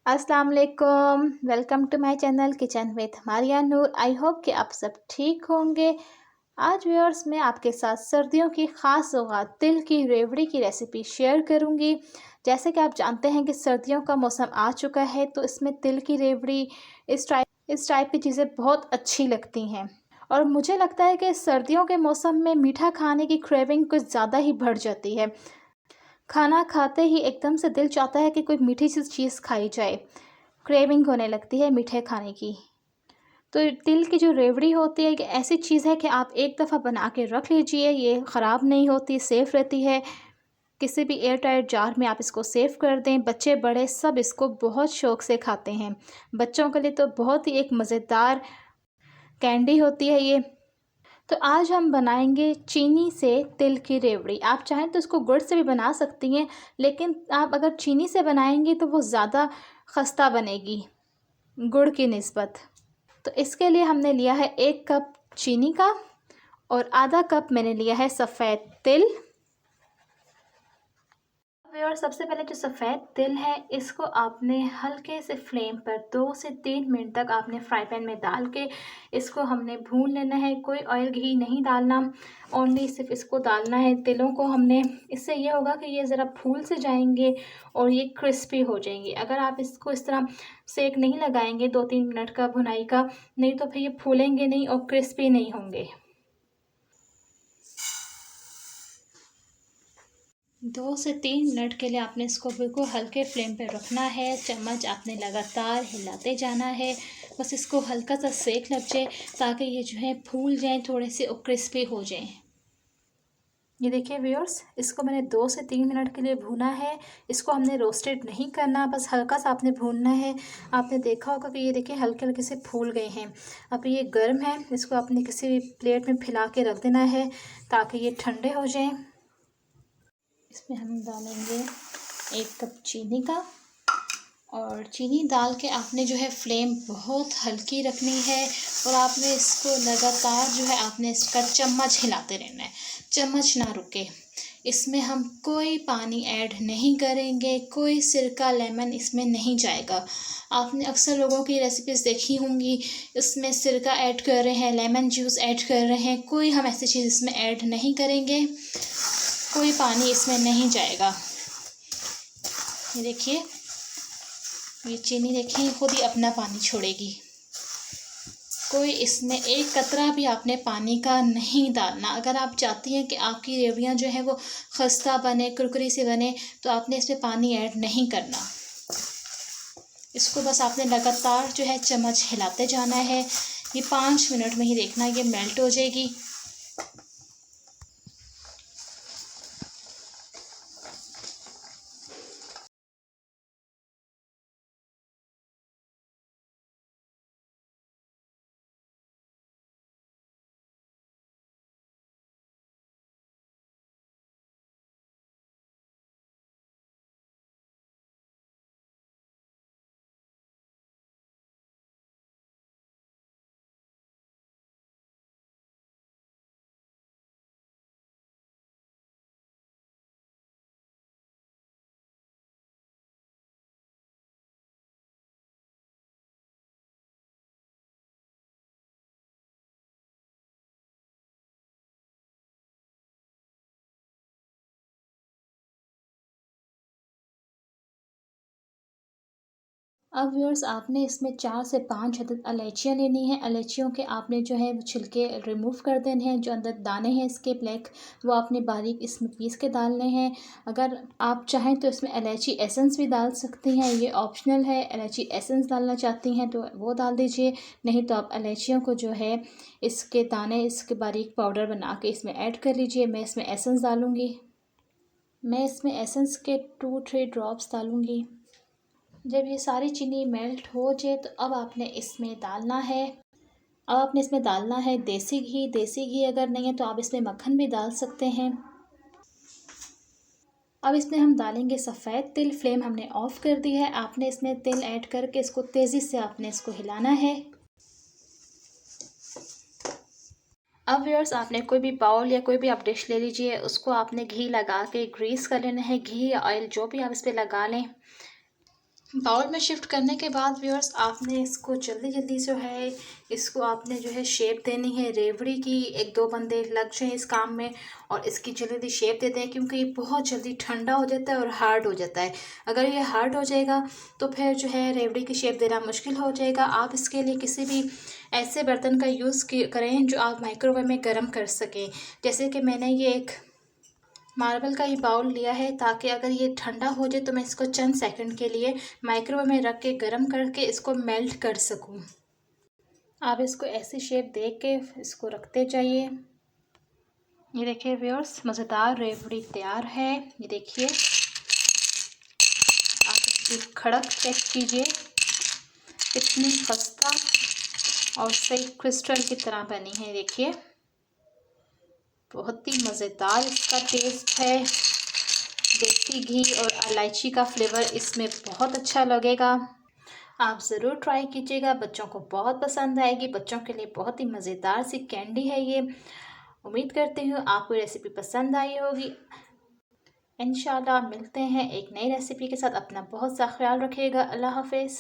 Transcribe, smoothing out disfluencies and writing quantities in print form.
अस्सलाम वालेकुम। Welcome to my channel kitchen with Maria Noor. I hope कि आप सब ठीक होंगे। आज व्यूअर्स मैं आपके साथ सर्दियों की ख़ास सौगात तिल की रेवड़ी की रेसिपी शेयर करूंगी। जैसे कि आप जानते हैं कि सर्दियों का मौसम आ चुका है, तो इसमें तिल की रेवड़ी इस टाइप की चीज़ें बहुत अच्छी लगती हैं। और मुझे लगता है कि सर्दियों के मौसम में मीठा खाने की क्रेविंग कुछ ज़्यादा ही बढ़ जाती है। खाना खाते ही एकदम से दिल चाहता है कि कोई मीठी सी चीज़ खाई जाए। क्रेविंग होने लगती है मीठे खाने की। तो तिल की जो रेवड़ी होती है, एक ऐसी चीज़ है कि आप एक दफ़ा बना के रख लीजिए, ये ख़राब नहीं होती, सेफ़ रहती है। किसी भी एयर टाइट जार में आप इसको सेव कर दें। बच्चे बड़े सब इसको बहुत शौक़ से खाते हैं। बच्चों के लिए तो बहुत ही एक मज़ेदार कैंडी होती है ये। तो आज हम बनाएंगे चीनी से तिल की रेवड़ी। आप चाहें तो इसको गुड़ से भी बना सकती हैं, लेकिन आप अगर चीनी से बनाएंगी तो वो ज़्यादा खस्ता बनेगी गुड़ की निस्बत। तो इसके लिए हमने लिया है 1 कप चीनी का और आधा कप मैंने लिया है सफ़ेद तिल। और सबसे पहले जो सफ़ेद तिल है, इसको आपने हल्के से फ्लेम पर 2 से 3 मिनट तक आपने फ्राई पैन में डाल के इसको हमने भून लेना है। कोई ऑयल घी नहीं डालना, ओनली सिर्फ इसको डालना है तिलों को हमने। इससे ये होगा कि ये ज़रा फूल से जाएंगे और ये क्रिस्पी हो जाएंगे। अगर आप इसको इस तरह सेक नहीं लगाएंगे 2-3 मिनट का भुनाई का, नहीं तो फिर ये फूलेंगे नहीं और क्रिस्पी नहीं होंगे। 2 से 3 मिनट के लिए आपने इसको बिल्कुल हल्के फ्लेम पे रखना है। चम्मच आपने लगातार हिलाते जाना है, बस इसको हल्का सा सेक लग जाए ताकि ये जो है फूल जाएं, थोड़े से और क्रिस्पी हो जाएं। ये देखिए व्यूअर्स, इसको मैंने 2 से 3 मिनट के लिए भूना है। इसको हमने रोस्टेड नहीं करना, बस हल्का सा आपने भूनना है। आपने देखा होगा कि ये देखिए हल्के हल्के से फूल गए हैं। अब ये गर्म है, इसको आपने किसी भी प्लेट में फैला के रख देना है ताकि ये ठंडे हो जाएं। इसमें हम डालेंगे 1 कप चीनी का, और चीनी डाल के आपने जो है फ्लेम बहुत हल्की रखनी है और आपने इसको लगातार जो है आपने इसका चम्मच हिलाते रहना है, चम्मच ना रुके। इसमें हम कोई पानी ऐड नहीं करेंगे, कोई सिरका लेमन इसमें नहीं जाएगा। आपने अक्सर लोगों की रेसिपीज़ देखी होंगी, इसमें सिरका ऐड कर रहे हैं, लेमन जूस ऐड कर रहे हैं। कोई हम ऐसी चीज़ इसमें ऐड नहीं करेंगे, कोई पानी इसमें नहीं जाएगा। ये देखिए, ये चीनी देखिए खुद ही अपना पानी छोड़ेगी। कोई इसमें एक कतरा भी आपने पानी का नहीं डालना। अगर आप चाहती हैं कि आपकी रेवड़ियाँ जो है वो खस्ता बने, कुरकुरी से बने, तो आपने इसमें पानी ऐड नहीं करना। इसको बस आपने लगातार जो है चम्मच हिलाते जाना है। ये 5 मिनट में ही देखना ये मेल्ट हो जाएगी। अब व्यूअर्स, आपने इसमें 4 से 5 अदद इलायचियाँ लेनी है। इलायचियों के आपने जो है वो छिलके रिमूव कर देने हैं। जो अंदर दाने हैं इसके ब्लैक, वो आपने बारीक इसमें पीस के डालने हैं। अगर आप चाहें तो इसमें इलायची एसेंस भी डाल सकती हैं, ये ऑप्शनल है। इलायची एसेंस डालना चाहती हैं तो वो डाल दीजिए, नहीं तो आप इलायचियों को जो है इसके दाने, इसके बारीक पाउडर बना के इसमें ऐड कर लीजिए। मैं इसमें एसेंस डालूँगी। मैं इसमें एसेंस के 2-3 ड्रॉप्स डालूँगी। जब ये सारी चीनी मेल्ट हो जाए तो अब आपने इसमें डालना है, देसी घी। देसी घी अगर नहीं है तो आप इसमें मक्खन भी डाल सकते हैं। अब इसमें हम डालेंगे सफ़ेद तिल। फ्लेम हमने ऑफ़ कर दी है। आपने इसमें तिल ऐड करके इसको तेज़ी से आपने इसको हिलाना है। अब व्यूअर्स, आपने कोई भी बाउल या कोई भी आप डिश ले लीजिए, उसको आपने घी लगा के ग्रीस कर लेना है। घी या ऑयल जो भी आप इस पर लगा लें। बाउल में शिफ्ट करने के बाद व्यूअर्स आपने इसको जल्दी जल्दी जो है इसको आपने जो है शेप देनी है रेवड़ी की। एक दो बंदे लग जाए इस काम में और इसकी जल्दी जल्दी शेप देते हैं, क्योंकि ये बहुत जल्दी ठंडा हो जाता है और हार्ड हो जाता है। अगर ये हार्ड हो जाएगा तो फिर जो है रेवड़ी की शेप देना मुश्किल हो जाएगा। आप इसके लिए किसी भी ऐसे बर्तन का यूज़ करें जो आप माइक्रोवेव में गर्म कर सकें। जैसे कि मैंने ये एक मार्बल का ही बाउल लिया है, ताकि अगर ये ठंडा हो जाए तो मैं इसको चंद सेकंड के लिए माइक्रोवेव में रख के गर्म करके इसको मेल्ट कर सकूं। आप इसको ऐसी शेप दे के इसको रखते जाइए। ये देखिए व्यूअर्स, मज़ेदार रेवड़ी तैयार है। ये देखिए, आप इसकी खड़क चेक कीजिए, कितनी खस्ता और सही क्रिस्टल की तरह बनी है। देखिए, बहुत ही मज़ेदार इसका टेस्ट है। देसी घी और इलायची का फ्लेवर इसमें बहुत अच्छा लगेगा। आप ज़रूर ट्राई कीजिएगा, बच्चों को बहुत पसंद आएगी। बच्चों के लिए बहुत ही मज़ेदार सी कैंडी है ये। उम्मीद करती हूँ आपको रेसिपी पसंद आई होगी। इंशाल्लाह मिलते हैं एक नई रेसिपी के साथ। अपना बहुत सा ख्याल रखिएगा। अल्लाह हाफिज़।